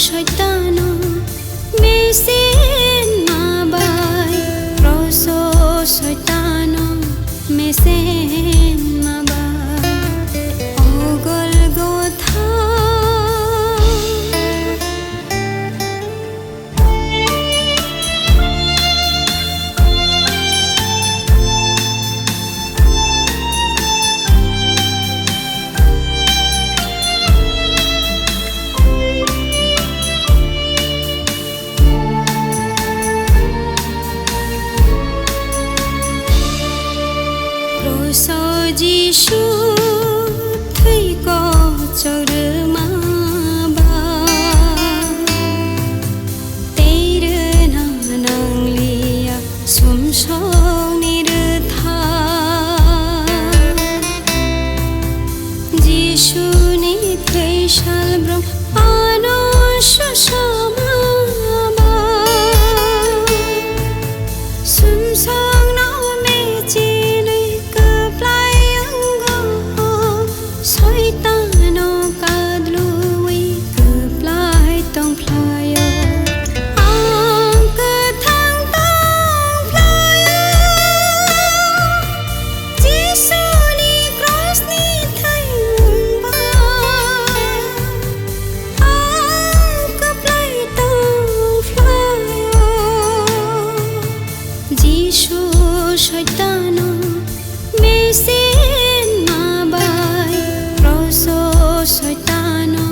শয়তানো মেসেন মাবাই রসো শয়তানো মেসেন মাবাই অগল গোথা Jisu thầy có cho đỡ mà ba tây đỡ nàng lia sum song ni đỡ tha Jisu ni thầy shal brom ano shama ba sum song na me chi শয়তানো কাদলুই কপ্লাই তং ফ্লায়ো আঙ্ক থাং তং ফ্লায়ো যিশুনি ক্রসনি থাই Mumba আঙ্ক fly তং ফ্লায়ো যিশু শয়তানো মেসে শয়তানো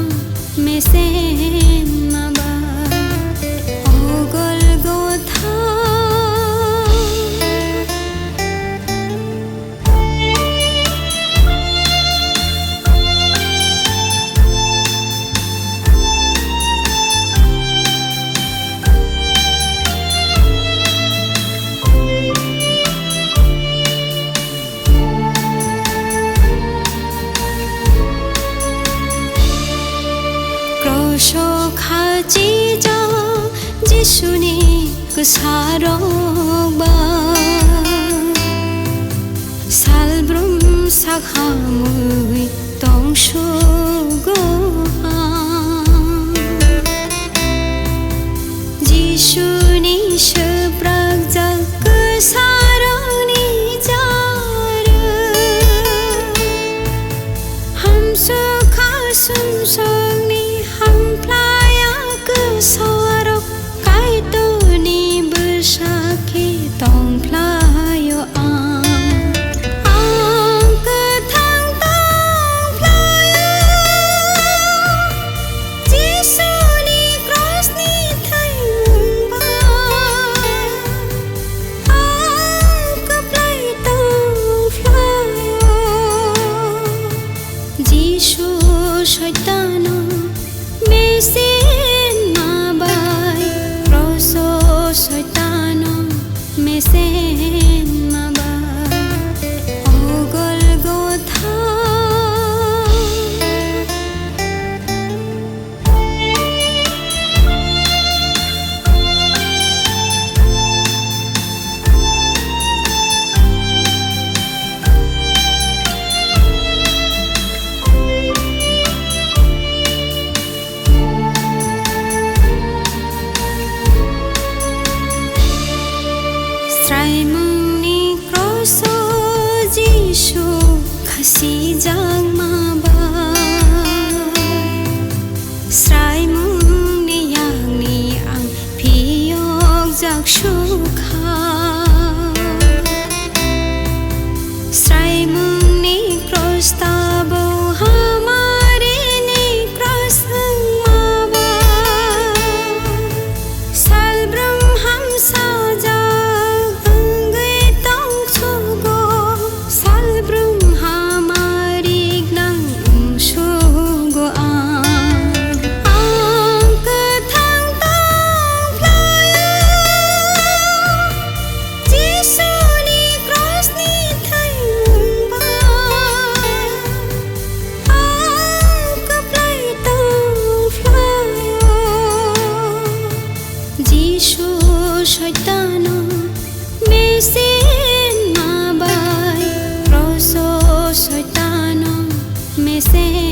মেসেন মাবাই অগল গোথা শোখাজি যা যিশুনি গোসারবা সালব্রুম সাখামুই তংশুগোহা যিশুনি সপ্রাগজাল গোসারনি jar হামসুখা সুমসংনি Hamplaya kesarok kaito ni bersaki tong playo ang ketang tong playo Jisu ni cross ni thai mumba ang keplay tong playo Jisu শয়তানো মেসেন মাবাই রসো শয়তানো মেসেন মাবাই অগল গোথা Straimungni kroso Jisu kasih jang mabai Straimungni yang ni ang piyok jak shukha Straimungni kros tabo hamare ni kros mabai Salbrum ham saja শয়তানো মেসেন মাবাই রসো শয়তানো মেসেন